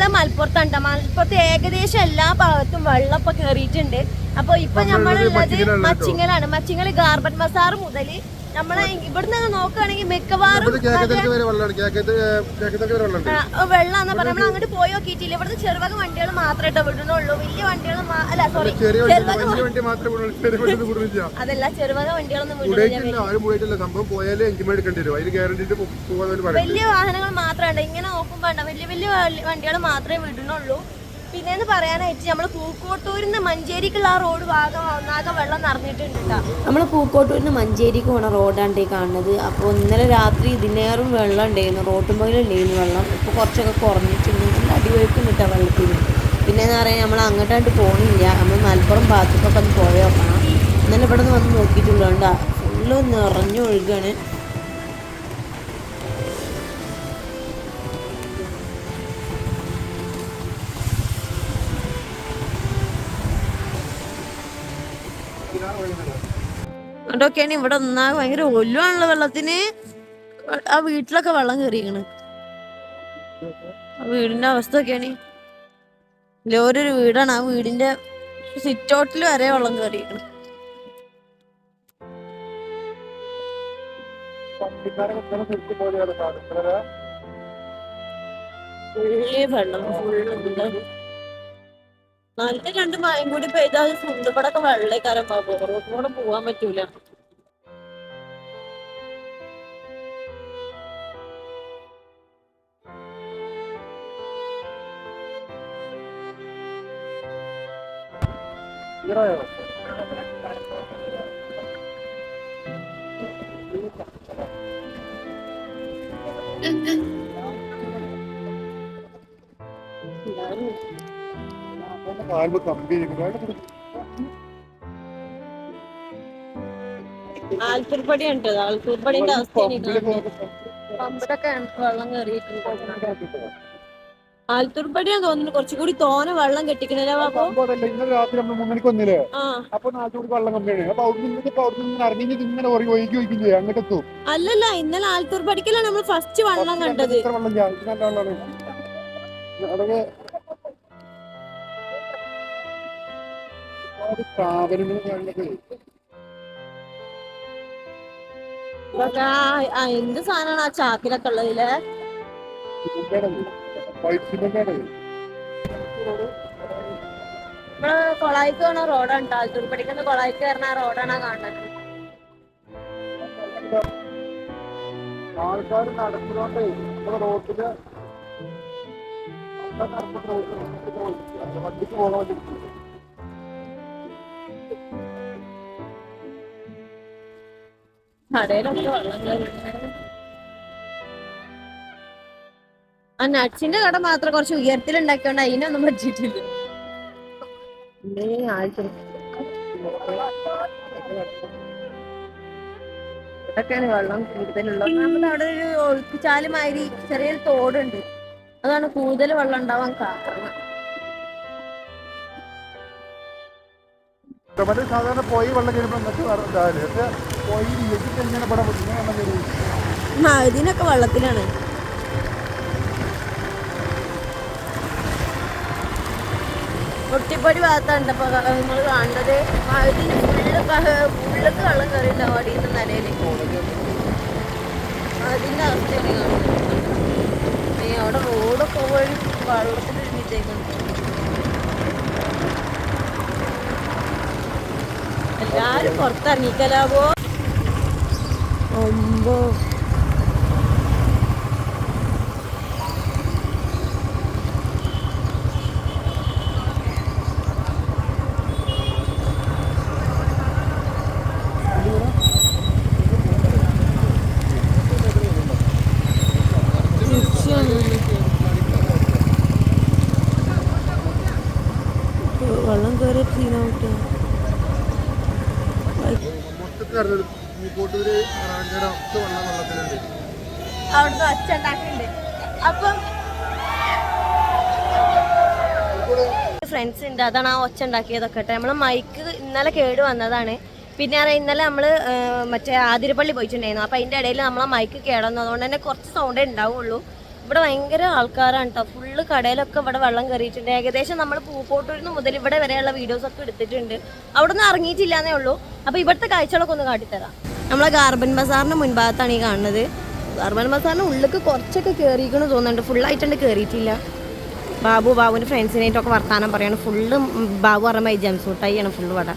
നമ്മളിപ്പുള്ളത് മലപ്പുറത്താണ്. മലപ്പുറത്ത് ഏകദേശം എല്ലാ ഭാഗത്തും വെള്ളം ഇപ്പൊ കേറിയിട്ടുണ്ട്. അപ്പൊ ഇപ്പൊ നമ്മളുള്ളത് മച്ചിങ്ങലാണ്. മച്ചിങ്ങൽ ഗാർബൻ മസാർ മുതൽ നമ്മളെ ഇവിടുന്ന് നോക്കുകയാണെങ്കിൽ മിക്കവാറും വെള്ളാന്ന് പറഞ്ഞാൽ നമ്മൾ അങ്ങോട്ട് പോയി നോക്കിയിട്ടില്ല. ഇവിടുന്ന് ചെറുവക വണ്ടികൾ മാത്രമേ വിടുന്നുള്ളൂ. വലിയ വണ്ടികൾ അല്ല സോറി അതല്ല ചെറുവക വണ്ടികളൊന്നും വലിയ വാഹനങ്ങൾ മാത്രമേ ഇങ്ങനെ നോക്കുമ്പോ വലിയ വലിയ വണ്ടികൾ മാത്രമേ വിടുന്നുള്ളൂ. പിന്നെന്ന് പറയാനായിട്ട് നമ്മൾ പൂക്കോട്ടൂരിന്ന് മഞ്ചേരിക്കുള്ള ആ റോഡ് ഭാഗം ഒന്നാകെ വെള്ളം നിറഞ്ഞിട്ടുണ്ട് കേട്ടോ. നമ്മൾ പൂക്കോട്ടൂരിന്ന് മഞ്ചേരിക്ക് പോണ റോഡാണ് കാണുന്നത്. അപ്പോൾ ഇന്നലെ രാത്രി ഇതിനേറും വെള്ളം ഉണ്ടായിരുന്നു, റോട്ടുമ്പോഴുണ്ടായിരുന്നു വെള്ളം. ഇപ്പോൾ കുറച്ചൊക്കെ കുറഞ്ഞിട്ടുണ്ട്, അടിവെക്കും കിട്ടാം വെള്ളത്തിന്. പിന്നെന്ന് പറയാൻ നമ്മൾ അങ്ങോട്ടായിട്ട് പോകണില്ല, നമ്മൾ മലപ്പുറം ഭാഗത്തേക്കൊക്കെ ഒന്ന് പോയി നോക്കണം. ഇന്നലെ ഇവിടെ നിന്ന് വന്ന് നോക്കിയിട്ടുള്ളതുകൊണ്ട് ഫുള്ള് നിറഞ്ഞൊഴുകാണ്. അതൊക്കെയാണ് ഇവിടെ ഒന്നാ ഭയങ്കര ഒല്ലുവാണല്ലോ വെള്ളത്തിന്. ആ വീട്ടിലൊക്കെ വെള്ളം കയറിയാണ്. ആ വീടിന്റെ അവസ്ഥ ഒക്കെയാണ്. ഓരോരു വീടാണ്, ആ വീടിന്റെ സിറ്റൗട്ടിൽ വരെ വെള്ളം കയറിയാണ്. നല്ല രണ്ട് മയം കൂടി പെയ്താൽ ഫുണ്ടുപടൊക്കെ വെള്ളക്കാരം റോഡിലൂടെ പോവാൻ പറ്റൂല. ആൽത്തൂർപ്പടിയാണ് കേട്ടോ. ആൽത്തൂർപ്പടിന്റെ അവസ്ഥയാണ് പമ്പിലൊക്കെ വെള്ളം കയറിയിട്ടുണ്ട്. ആൽത്തൂർപ്പടിയാന്ന് തോന്നുന്നു കുറച്ചുകൂടി തോനെ വെള്ളം കെട്ടിക്കണല്ലേ. ഇന്നലെ രാത്രി നമ്മൾ 3 മണിക്ക് വന്നില്ലേ, അപ്പൊ 4 മണിക്ക് വെള്ളം കമ്മിയാണ്. അപ്പൊ അവിടെ അറിഞ്ഞിട്ട് ഇങ്ങനെ ഒഴുകി ഒഴിക്കില്ലേ അങ്ങോട്ടെത്തും. അല്ലല്ല, ഇന്നലെ ആൽത്തൂർപ്പടിക്കലാണ് നമ്മൾ ഫസ്റ്റ് വെള്ളം കണ്ടത്. എന്ത് സാധനമാണ് ആ ചാക്കിലൊക്കെ ഉള്ളതില്. നമ്മള് കൊളായിക്ക് പോണ റോഡാണ്. ആൽത്തൂർപ്പടിക്കുന്ന കൊളായിക്ക് കയറുന്ന റോഡാണ് കാണുന്നത്. ആൾക്കാർ നടക്കുന്നോണ്ടേ റോഡില് വണ്ടിക്ക് പോകാൻ കടയിലൊക്കെ വെള്ളം കയറി. ആ നട്സിന്റെ കട മാത്രം കുറച്ച് ഉയരത്തിലുണ്ടാക്കിയോണ്ട് അതിനൊന്നും പറ്റിയിട്ടില്ല. ഇതൊക്കെയാണ് വെള്ളം കൂടുതലുള്ളത്. നമ്മുടെ അവിടെ ഒരു ഒഴുക്കുചാല് മാതിരി ചെറിയൊരു തോടുണ്ട്, അതാണ് കൂടുതൽ വെള്ളം ഉണ്ടാവാൻ കാരണം. സാധാരണ പോയി വെള്ളം കയറുമ്പോൾ ഇതിനൊക്കെ വെള്ളത്തിലാണ്. ഒട്ടിപ്പൊടി ഭാഗത്താണ് ഇപ്പൊ നമ്മൾ കാണുന്നത്. ഇതിന് ഉള്ളിലേക്ക് വെള്ളം കയറിയിട്ടുണ്ടാവും അടിയുന്ന നിലയിൽ. അതിന്റെ അവസ്ഥയാണ് കാണുന്നത്. അവിടെ റോഡൊക്കെ വഴി വെള്ളത്തിൽ ഇടിഞ്ഞിട്ടേക്കുന്നു. എല്ലാരും പുറത്തിറങ്ങിക്കലാവോ. ഒമ്പോ വെള്ളം കയറി സീനാവട്ടെ. അവിടുന്ന് ഒച്ച ഉണ്ടാക്കുന്നുണ്ട്. അപ്പം ഫ്രണ്ട്സ് ഉണ്ട്, അതാണ് ആ ഒച്ച ഉണ്ടാക്കിയതൊക്കെ കേട്ടോ. നമ്മളെ മൈക്ക് ഇന്നലെ കേട് വന്നതാണ്. പിന്നെ ഇന്നലെ നമ്മള് മറ്റേ ആതിരപ്പള്ളി പോയിട്ടുണ്ടായിരുന്നു. അപ്പൊ അതിന്റെ ഇടയിൽ നമ്മളെ മൈക്ക് കേടന്നു, അതുകൊണ്ട് തന്നെ കുറച്ച് സൗണ്ടേ ഉണ്ടാവുള്ളൂ. ഇവിടെ ഭയങ്കര ആൾക്കാരാണ് കേട്ടോ. ഫുള്ള് കടയിലൊക്കെ ഇവിടെ വെള്ളം കയറിയിട്ടുണ്ട്. ഏകദേശം നമ്മൾ പൂക്കോട്ടൂരിന്ന് മുതൽ ഇവിടെ വരെയുള്ള വീഡിയോസൊക്കെ എടുത്തിട്ടുണ്ട്. അവിടെ നിന്ന് ഇറങ്ങിയിട്ടില്ലാന്നേ ഉള്ളൂ. അപ്പോൾ ഇവിടുത്തെ കാഴ്ചകളൊക്കെ ഒന്ന് കാട്ടിത്തരാം. നമ്മളെ ഗാർബൻ ബസാറിൻ്റെ മുൻഭാഗത്താണ് ഈ കാണുന്നത്. ഗാർബൻ ബസാറിൻ്റെ ഉള്ളിലേക്ക് കുറച്ചൊക്കെ കയറിയിരിക്കണമെന്ന് തോന്നുന്നുണ്ട്. ഫുള്ളായിട്ടുണ്ട് കയറിയിട്ടില്ല. ബാബുവിൻ്റെ ഫ്രണ്ട്സിനായിട്ടൊക്കെ വർത്താനം പറയാണ്. ഫുള്ള് ബാബു പറയുമ്പോൾ ഈ ജംസൂട്ടായിയാണ് ഫുള്ള് ഇവിടെ.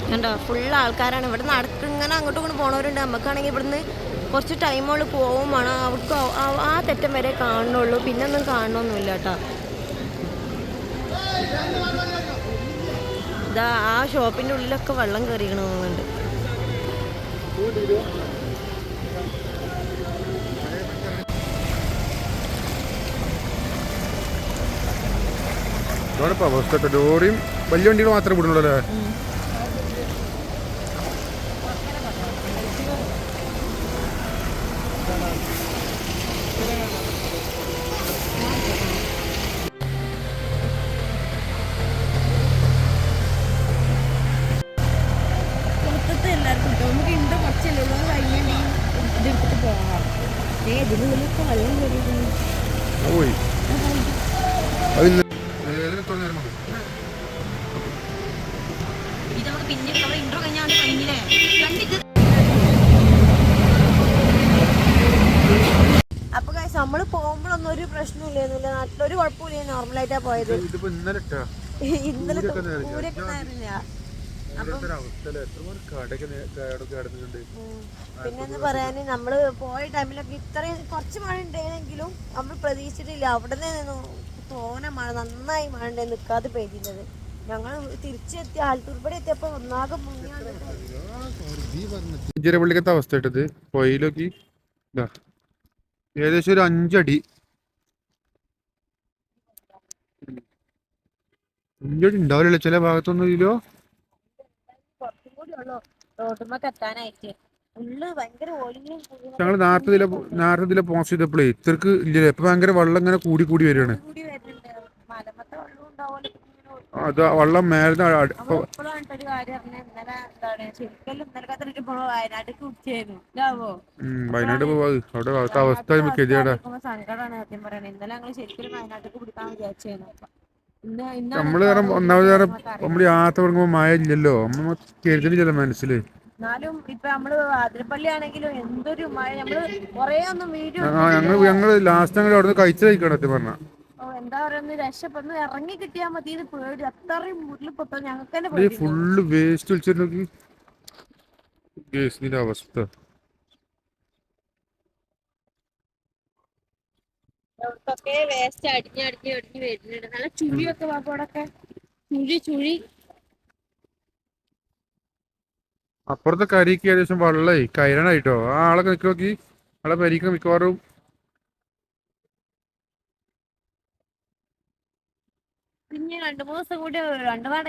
കണ്ടോ ഫുള്ള് ആൾക്കാരാണ് ഇവിടെ. ഇങ്ങനെ അങ്ങോട്ടും ഇങ്ങോട്ട് പോണവരുണ്ട്. നമുക്കാണെങ്കിൽ ഇവിടുന്ന് കുറച്ച് ടൈമുകൾ പോവും വേണം. അവർക്ക് ആ തെറ്റം വരെ കാണുന്നുള്ളൂ. പിന്നെ ഒന്നും കാണണമൊന്നുമില്ല കേട്ടോ. ഇതാ ആ ഷോപ്പിൻ്റെ ഉള്ളിലൊക്കെ വെള്ളം കയറിക്കണ തോന്നുന്നുണ്ട്. അവസ്ഥ ലോറിയും വലിയ വണ്ടികൾ മാത്രമേ വിടുന്നുള്ളൂ അല്ലേ? പോയി അപ്പൊ നമ്മള് പോകുമ്പോഴൊന്നും ഒരു പ്രശ്നമില്ലായിരുന്നില്ല. നാട്ടിലൊരു കുഴപ്പമില്ല. നോർമലായിട്ടാ പോയത്. ഇന്നലെ ഊരൊക്കെ നേരില്ല. പിന്നെന്ന് പറയാന് നമ്മള് പോയ ടൈമിലൊക്കെ ഇത്രയും കുറച്ച് മഴ ഉണ്ടായിരുന്നെങ്കിലും നമ്മൾ പ്രതീക്ഷിച്ചിട്ടില്ല. അവിടെ നിന്ന് തോനെ മഴ, നന്നായി മഴ ഉണ്ടായി നിൽക്കാതെ പെയ്തിരുന്നത്. ഞങ്ങൾ തിരിച്ചെത്തി ആലത്തൂർപ്പടി എത്തിയപ്പോ ഒന്നാകെ പള്ളിക്കത്തെ അവസ്ഥ ഇട്ടത് പൊയിലോക്കി ഏകദേശം ഒരു 5 അടി ഉണ്ടാവില്ലല്ലോ ചില ഭാഗത്തൊന്നും ഇല്ലോ. കുറച്ചും കൂടി ഉള്ളു റോഡുമ്മക്ക് എത്താനായിട്ട്. ഞങ്ങൾ നേരത്തെ പോസ്റ്റ് ചെയ്തപ്പോഴേ ഇത്രക്ക് ഇല്ല. ഇപ്പൊ ഭയങ്കര വെള്ളം ഇങ്ങനെ കൂടി കൂടി വരികയാണ്. അത് വെള്ളം മേലെ വയനാട് പോവാ. അവിടെ അവസ്ഥ സങ്കടമാണ് സത്യം പറയണേ. ഇന്നലെ ഞങ്ങൾ ശരിക്കും വയനാട്ടിലേക്ക് പിടിക്കാൻ വിചാരിച്ചായിരുന്നു. നമ്മള് ഒന്നാമത് നമ്മള് യാത്ര തുടങ്ങുമ്പോ മഴ ഇല്ലല്ലോ. നമ്മൾ കരുതലില്ലല്ലോ മനസ്സില്. എന്നാലും ഇപ്പൊ നമ്മള് ആതിരപ്പള്ളി ആണെങ്കിലും എന്തൊരു മഴ. നമ്മള് കൊറേ ഒന്നും വീഡിയോ ഞങ്ങള് ലാസ്റ്റ് ഞങ്ങൾ അവിടെ കഴിച്ചു കഴിക്കണം സത്യം പറഞ്ഞ. എന്താ പറയുക, രക്ഷപ്പെടുന്ന ഇറങ്ങി കിട്ടിയാ മതി. ഇത് പേടി അത്രയും ഉരുളിപ്പൊട്ടോ ഞങ്ങൾക്ക് തന്നെ പേടി. ഫുള്ള് വേസ്റ്റ് വിളിച്ചിട്ടുണ്ടെങ്കിൽ അവസ്ഥ അവിടത്തൊക്കെ വേസ്റ്റ് അടിഞ്ഞ് വരുന്നുണ്ട്. നല്ല ചുഴിയൊക്കെ വാപ്പോടൊക്കെ ചുഴി. അപ്പുറത്തെ കരിക്ക് ഏകദേശം വെള്ളമായി കയറാനായിട്ടോ. ആ ആളെ നോക്കി ആളെ പരിക്ക് മിക്കവാറും പിന്നെ 2-3 ദിവസം കൂടി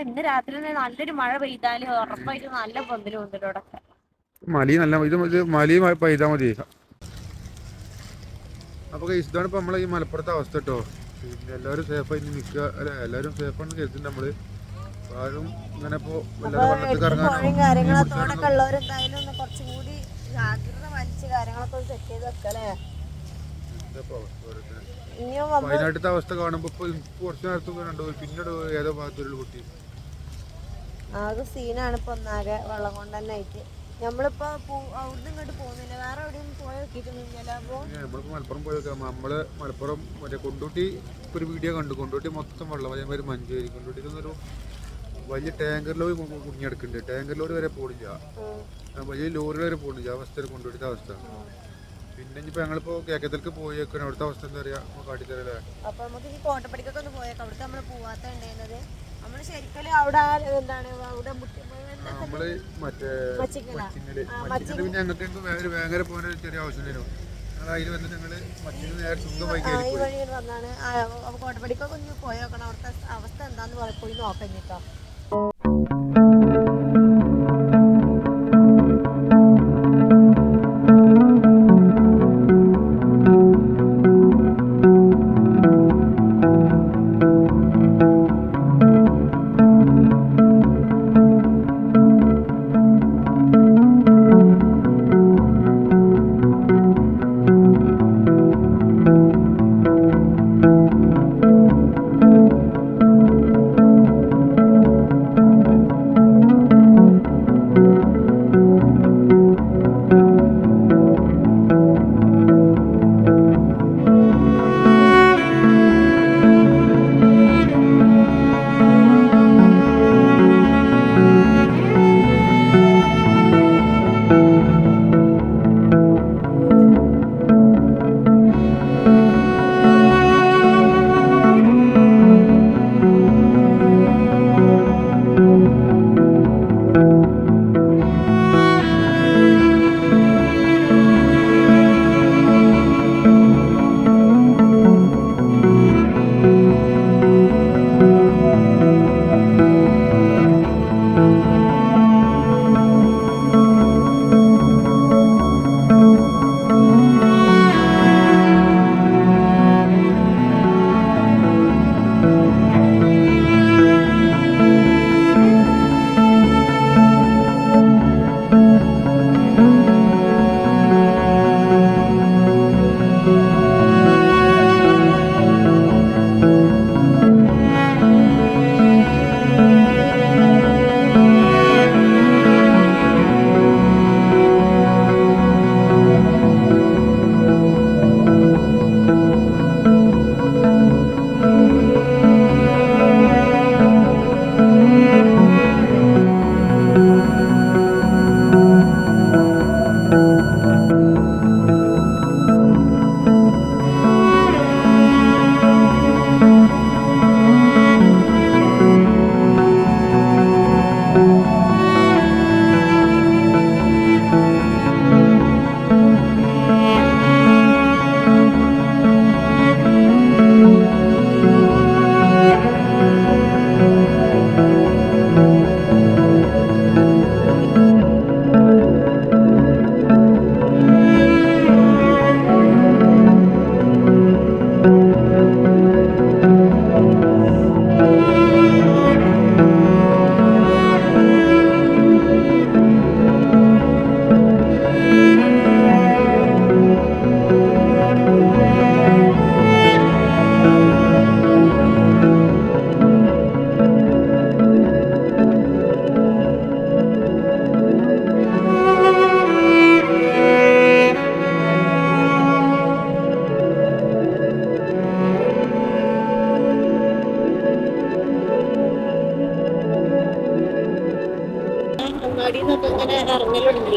ഇന്ന് രാത്രി നല്ലൊരു മഴ പെയ്താല് ഉറപ്പായിട്ട് നല്ല പൊന്തല് കൊണ്ടിട്ടോടൊക്കെ മലി നല്ല ഇത് മലി പെയ്താൽ മതി. അപ്പൊ ഇതാണ് ഇപ്പൊ നമ്മളെ ഈ മലപ്പുറത്തെ അവസ്ഥ കേട്ടോ. പിന്നെ എല്ലാവരും സേഫായിട്ട് നിൽക്കുക അല്ലെ. എല്ലാവരും സേഫാണെന്ന് കരുതുന്നുണ്ട് നമ്മള്. ആരും ഇങ്ങനെ ഇപ്പൊ കാര്യങ്ങളൊക്കെ ഉള്ളവരെന്തായാലും കുറച്ചും കൂടി ജാഗ്രത വലിച്ച് കാര്യങ്ങളൊക്കെ സെറ്റ് ചെയ്ത് വെക്കല്ലേ. വയനാട്ടിലത്തെ അവസ്ഥ കാണുമ്പോ ഇപ്പൊ കുറച്ച് നേരത്തെ കണ്ടു. പിന്നീട് ഏതോ ഭാഗത്തൊരു കുട്ടി ആകെ സീനാണ് ഇപ്പൊ. ഒന്നാകെ വെള്ളം കൊണ്ട് തന്നെ ആയിട്ട് നമ്മളിപ്പോ അവിടുന്ന് ഇങ്ങോട്ട് പോകുന്നില്ല. വേറെ എവിടെയും പോയി നോക്കിയിട്ടൊന്നുമില്ല. നമ്മളിപ്പോ മലപ്പുറം പോയി നോക്കാം. നമ്മള് മലപ്പുറം മറ്റേ കൊണ്ടോട്ടി ഒരു വീഡിയോ കണ്ടു. കൊണ്ടോട്ടി മൊത്തം വെള്ളം. അതേമാതിരി മഞ്ചേരി കൊണ്ടോട്ടിക്കൊന്നൊരു വലിയ ടാങ്കർ ലോറി കുടുങ്ങിയെടുക്കുന്നുണ്ട്. ടാങ്കർ ലോറി വരെ പോണില്ല. വലിയ ലോറി വരെ പോണില്ല. അവസ്ഥ കൊണ്ടോട്ടിത്തെ അവസ്ഥ. പിന്നെ ഇനിയിപ്പോ ഞങ്ങളിപ്പോ കേക്കത്തിലേക്ക് പോയേക്കാണ്. അവിടുത്തെ അവസ്ഥ എന്താ പറയാ കാട്ടിത്തരല്ലേ. അപ്പൊ നമുക്ക് ഈ കോട്ടപ്പടിക്കൊക്കെ ഒന്ന് പോയേക്കാം. അവിടുത്തെ നമ്മള് പോവാത്ത ഉണ്ടായിരുന്നത്. നമ്മള് ശരിക്കും അവിടെ എന്താണ് അവിടെ നമ്മള് മറ്റേ പിന്നെ ഞങ്ങൾക്ക് ഭയങ്കര പോകാൻ ചെറിയ ആവശ്യമില്ലല്ലോ. ഞങ്ങൾ അതിൽ വന്ന് ഞങ്ങള് മറ്റേ നേരെ സ്വന്തമായി ഈ വഴി വന്നാണ്. കോട്ടപ്പടിക്കൊക്കെ ഒന്ന് പോയേക്കണം. അവിടുത്തെ അവസ്ഥ എന്താന്ന് പോയി നോക്കാം കേട്ടോ.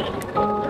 ശരി.